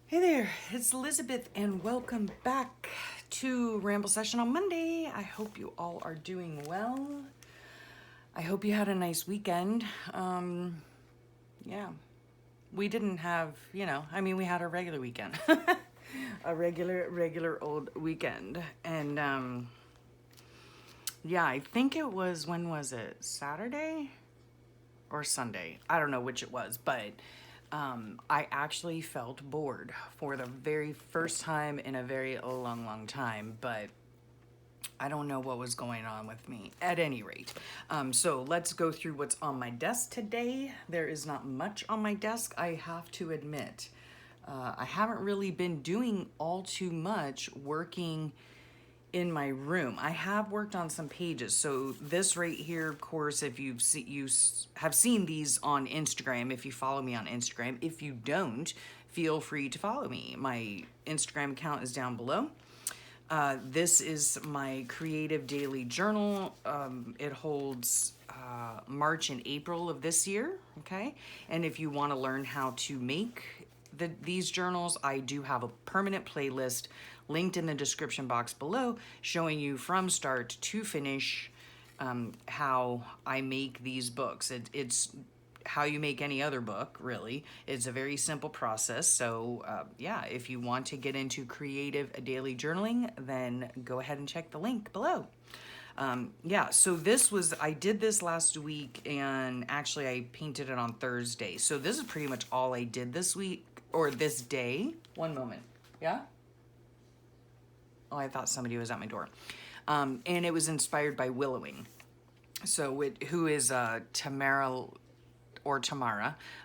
Hey there, it's Elizabeth, and welcome back to Ramble Session on Monday. I hope you all are doing well. I hope you had a nice weekend. Yeah, we didn't have, we had a regular weekend, a regular old weekend, and yeah, I think it was, when was it? Saturday or Sunday? I don't know which it was, but I actually felt bored for the very first time in a very long time, but I don't know what was going on with me at any rate. So let's go through what's on my desk today. There is not much on my desk, I have to admit. I haven't really been doing all too much working in my room. I have worked on some pages. So this right here, of course, if you have seen these on Instagram, if you follow me on Instagram. If you don't, feel free to follow me. My Instagram account is down below. This is my creative daily journal. It holds March and April of this year, okay? And if you want to learn how to make these journals, I do have a permanent playlist linked in the description box below showing you from start to finish how I make these books. It's how you make any other book, really. It's a very simple process. So yeah, if you want to get into creative daily journaling, then go ahead and check the link below. Yeah, so I did this last week, and actually I painted it on Thursday. So this is pretty much all I did this week, or this day. One moment. Yeah? Oh, I thought somebody was at my door. And it was inspired by Willowing. So who is Tamara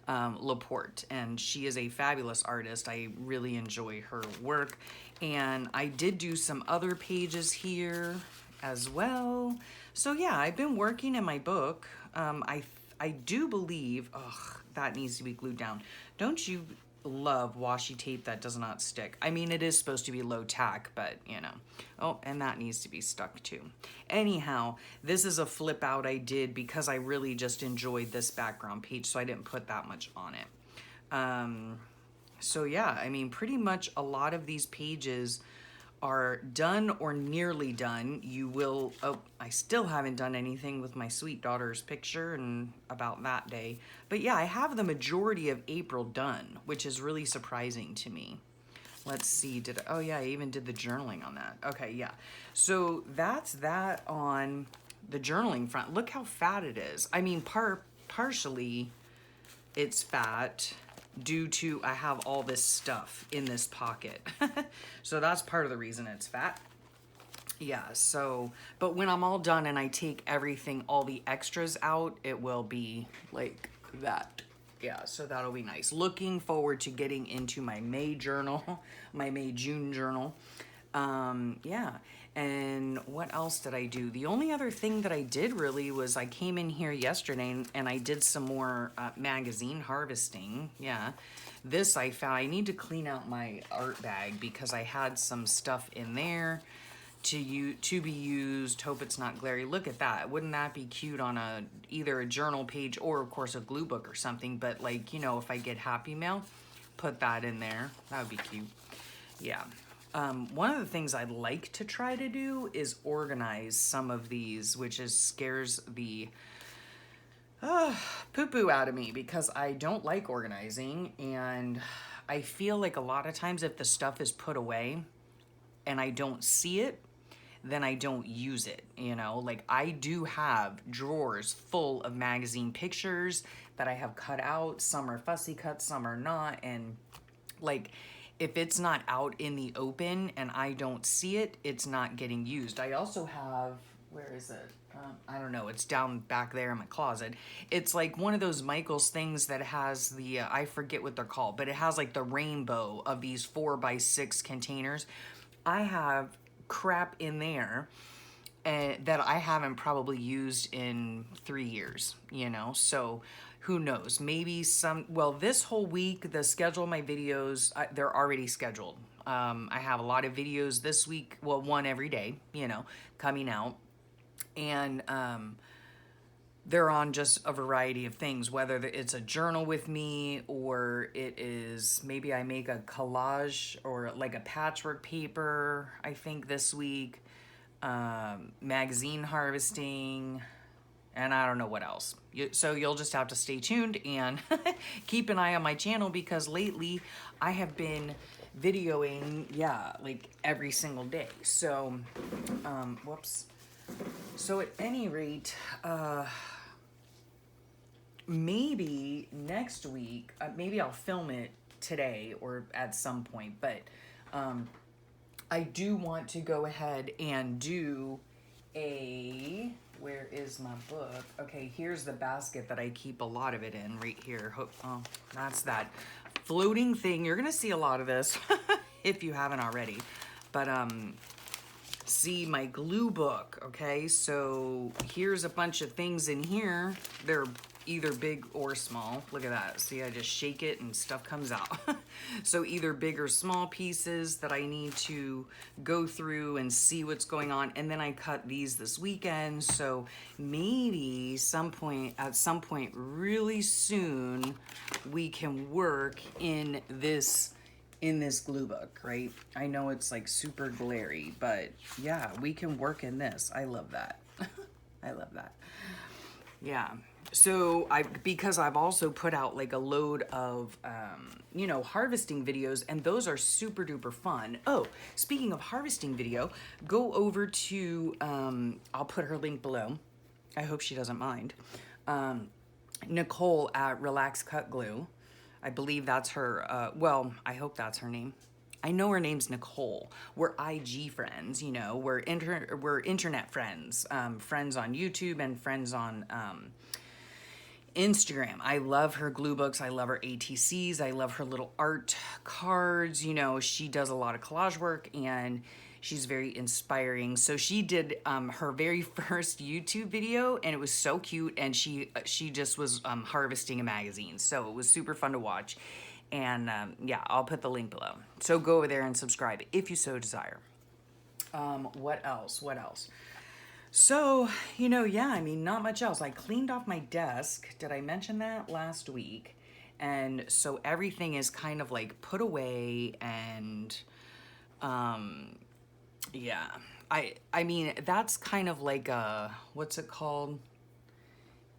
Laporte, and she is a fabulous artist. I really enjoy her work, and I did do some other pages here as well. So yeah, I've been working in my book. I do believe, that needs to be glued down. Don't you love washi tape that does not stick? I mean, it is supposed to be low tack, but you know. Oh, and that needs to be stuck too. Anyhow, this is a flip out I did because I really just enjoyed this background page, so I didn't put that much on it. So yeah, I mean, pretty much a lot of these pages are done or nearly done. You will, oh, I still haven't done anything with my sweet daughter's picture and about that day. But yeah, I have the majority of April done, which is really surprising to me. Let's see, oh yeah, I even did the journaling on that. Okay, yeah. So that's that on the journaling front. Look how fat it is. I mean, partially it's fat due to I have all this stuff in this pocket. So that's part of the reason it's fat. Yeah, so, but when I'm all done and I take everything, all the extras out, it will be like that. Yeah, so that'll be nice. Looking forward to getting into my May journal, my May-June journal. Yeah, and what else did I do? The only other thing that I did really was I came in here yesterday and I did some more magazine harvesting. Yeah, this I found. I need to clean out my art bag because I had some stuff in there to be used. Hope it's not glary. Look at that. Wouldn't that be cute on either a journal page or of course a glue book or something? But like, you know, if I get happy mail, put that in there. That would be cute. Yeah. One of the things I'd like to try to do is organize some of these, which scares the poo-poo out of me because I don't like organizing, and I feel like a lot of times if the stuff is put away and I don't see it, then I don't use it, you know? Like, I do have drawers full of magazine pictures that I have cut out. Some are fussy cut, some are not, and like, if it's not out in the open and I don't see it, it's not getting used. I also have, where is it? I don't know, it's down back there in my closet. It's like one of those Michaels things that has the, I forget what they're called, but it has like the rainbow of these 4x6 containers. I have crap in there that I haven't probably used in 3 years, you know? So who knows? Maybe well, this whole week, the schedule of my videos, they're already scheduled. I have a lot of videos this week, well, one every day, you know, coming out. And they're on just a variety of things, whether it's a journal with me or it is maybe I make a collage or like a patchwork paper, I think this week, magazine harvesting, and I don't know what else. So you'll just have to stay tuned and keep an eye on my channel, because lately I have been videoing, yeah, like every single day. So, whoops. So at any rate, maybe next week, maybe I'll film it today or at some point, but I do want to go ahead and do a, where is my book? Okay, here's the basket that I keep a lot of it in right here. Oh, that's that floating thing. You're gonna see a lot of this if you haven't already. But see my glue book, okay? So here's a bunch of things in here. They're either big or small. Look at that. See, I just shake it and stuff comes out. So either big or small pieces that I need to go through and see what's going on. And then I cut these this weekend. So maybe at some point really soon, we can work in this glue book, right? I know it's like super glary, but yeah, we can work in this. I love that. I love that. Yeah. So because I've also put out like a load of, you know, harvesting videos, and those are super duper fun. Oh, speaking of harvesting video, go over to, I'll put her link below. I hope she doesn't mind. Nicole at Relax Cut Glue. I believe that's her, well, I hope that's her name. I know her name's Nicole. We're IG friends, you know, we're internet friends, friends on YouTube and friends on Instagram. I love her glue books. I love her ATCs. I love her little art cards. You know, she does a lot of collage work and she's very inspiring. So she did her very first YouTube video, and it was so cute. And she just was harvesting a magazine. So it was super fun to watch. And yeah, I'll put the link below. So go over there and subscribe if you so desire. What else? What else? So, you know, yeah, I mean, not much else. I cleaned off my desk. Did I mention that last week? And so everything is kind of like put away, and yeah. I mean, that's kind of like a, what's it called?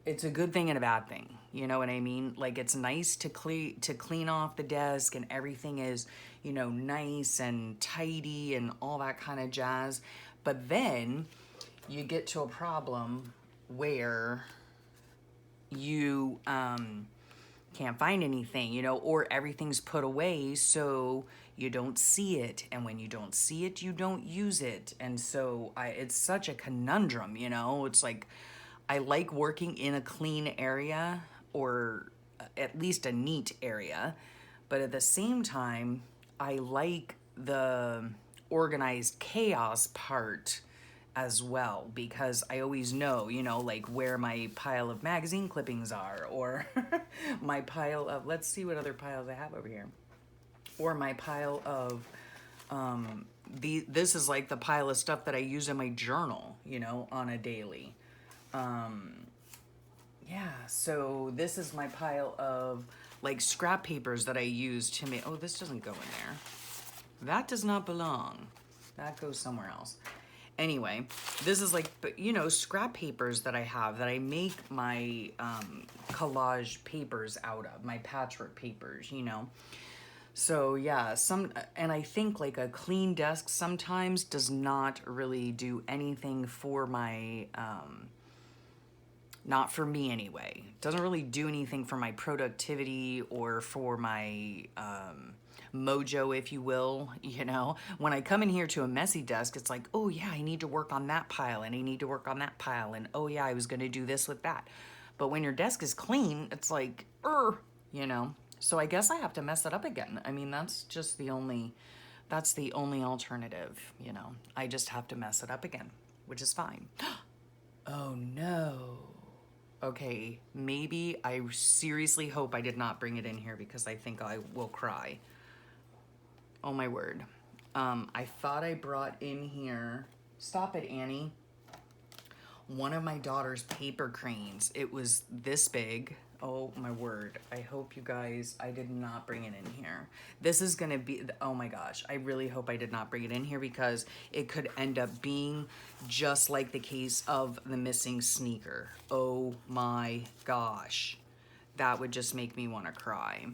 It's a good thing and a bad thing. You know what I mean? Like, it's nice to clean off the desk and everything is, you know, nice and tidy and all that kind of jazz. But then you get to a problem where you can't find anything, you know, or everything's put away so you don't see it. And when you don't see it, you don't use it. And so it's such a conundrum, you know. It's like, I like working in a clean area, or at least a neat area, but at the same time, I like the organized chaos part as well, because I always know, you know, like where my pile of magazine clippings are, or my pile of, let's see what other piles I have over here, or my pile of, this is like the pile of stuff that I use in my journal, you know, on a daily. Yeah, so this is my pile of like scrap papers that I use to make, oh, this doesn't go in there. That does not belong. That goes somewhere else. Anyway, this is like, you know, scrap papers that I have that I make my collage papers out of, my patchwork papers, you know. So yeah, and I think like a clean desk sometimes does not really do anything for my, not for me anyway. Doesn't really do anything for my productivity or for my mojo, if you will, you know. When I come in here to a messy desk, it's like, oh yeah, I need to work on that pile, and I need to work on that pile, and oh yeah, I was gonna do this with that. But when your desk is clean, it's like, you know. So I guess I have to mess it up again. I mean, that's the only alternative, you know. I just have to mess it up again, which is fine. Oh no. Okay, maybe I seriously hope I did not bring it in here, because I think I will cry. Oh my word. I thought I brought in here, stop it, Annie. one of my daughter's paper cranes. It was this big. Oh my word. I hope you guys, I did not bring it in here. This is gonna be, oh my gosh. I really hope I did not bring it in here because it could end up being just like the case of the missing sneaker. Oh my gosh. That would just make me wanna cry.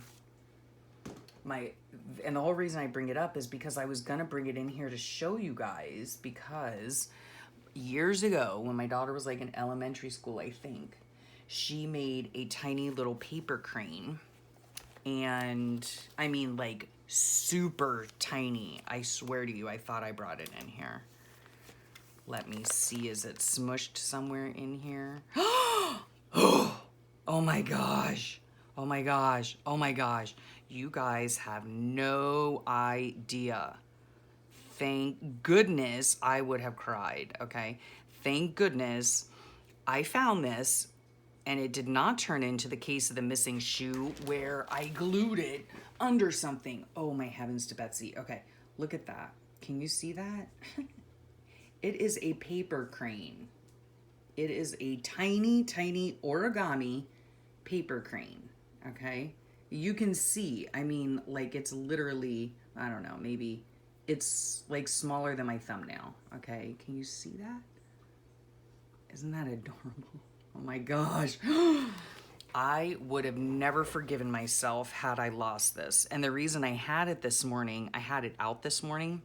And the whole reason I bring it up is because I was gonna bring it in here to show you guys, because years ago when my daughter was like in elementary school, I think, she made a tiny little paper crane, and I mean like super tiny. I swear to you, I thought I brought it in here. Let me see, is it smushed somewhere in here? Oh my gosh. Oh my gosh. Oh my gosh. You guys have no idea. Thank goodness I would have cried, okay? Thank goodness I found this and it did not turn into the case of the missing shoe where I glued it under something. Oh my heavens to Betsy. Okay, look at that. Can you see that? It is a paper crane. It is a tiny, tiny origami paper crane, okay? You can see, I mean, like it's literally, I don't know, maybe it's like smaller than my thumbnail, okay? Can you see that? Isn't that adorable? Oh my gosh. I would have never forgiven myself had I lost this. And the reason I had it this morning, I had it out this morning,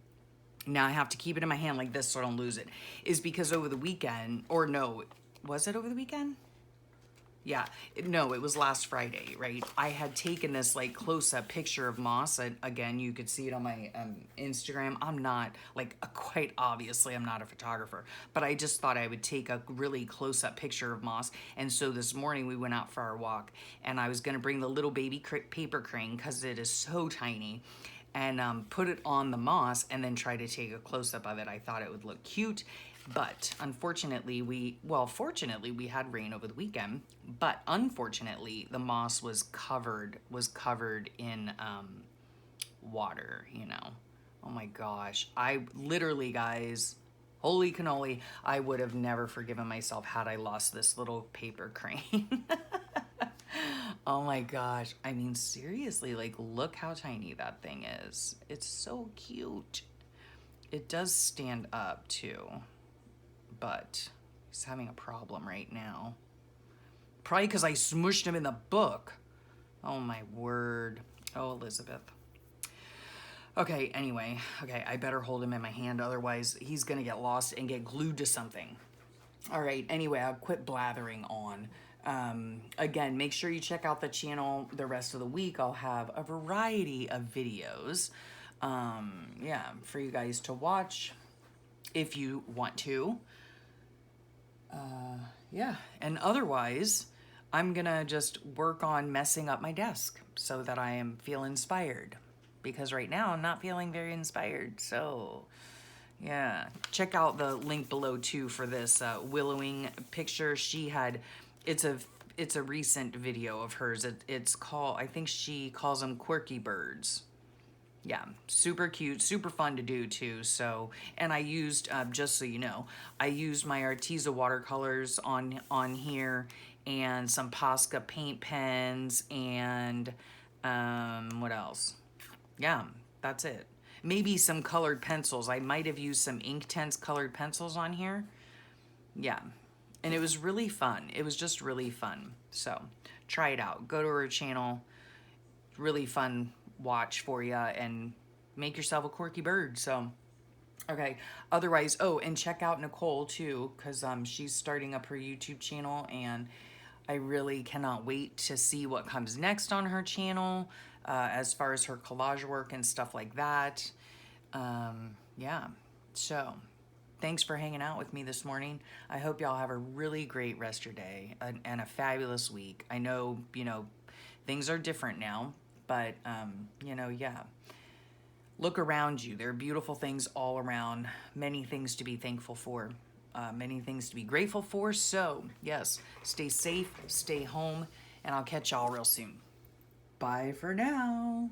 now I have to keep it in my hand like this so I don't lose it, is because over the weekend, or no, was it over the weekend? Yeah, no, it was last Friday, right? I had taken this like close-up picture of moss. Again, you could see it on my Instagram. I'm not, like, quite obviously, I'm not a photographer, but I just thought I would take a really close-up picture of moss. And so this morning we went out for our walk, and I was gonna bring the little baby paper crane, because it is so tiny, and put it on the moss and then try to take a close-up of it. I thought it would look cute. But unfortunately, fortunately we had rain over the weekend, but unfortunately the moss was covered in water, you know. Oh my gosh. I literally, guys, holy cannoli, I would have never forgiven myself had I lost this little paper crane. Oh my gosh. I mean, seriously, like, look how tiny that thing is. It's so cute. It does stand up too, but he's having a problem right now. Probably because I smushed him in the book. Oh my word. Oh, Elizabeth. Okay, anyway. Okay, I better hold him in my hand, otherwise he's gonna get lost and get glued to something. All right, anyway, I'll quit blathering on. Again, make sure you check out the channel the rest of the week. I'll have a variety of videos, yeah, for you guys to watch if you want to. Yeah, and otherwise, I'm gonna just work on messing up my desk so that I feel inspired, because right now I'm not feeling very inspired. So yeah, check out the link below too for this willowing picture. She had, it's a recent video of hers. It's called, I think she calls them quirky birds. Yeah, super cute, super fun to do too. So, and I used, just so you know, I used my Arteza watercolors on here, and some Posca paint pens, and what else? Yeah, that's it. Maybe some colored pencils. I might have used some Inktense colored pencils on here. Yeah, and it was really fun. It was just really fun. So try it out. Go to her channel. Really fun watch for you, and make yourself a quirky bird. So okay, otherwise, oh, and check out Nicole too, because she's starting up her YouTube channel, and I really cannot wait to see what comes next on her channel, as far as her collage work and stuff like that. Yeah, so thanks for hanging out with me this morning. I hope y'all have a really great rest of your day, and a fabulous week. I know, you know, things are different now, but, you know, yeah. Look around you. There are beautiful things all around. Many things to be thankful for. Many things to be grateful for. So, yes, stay safe, stay home, and I'll catch y'all real soon. Bye for now.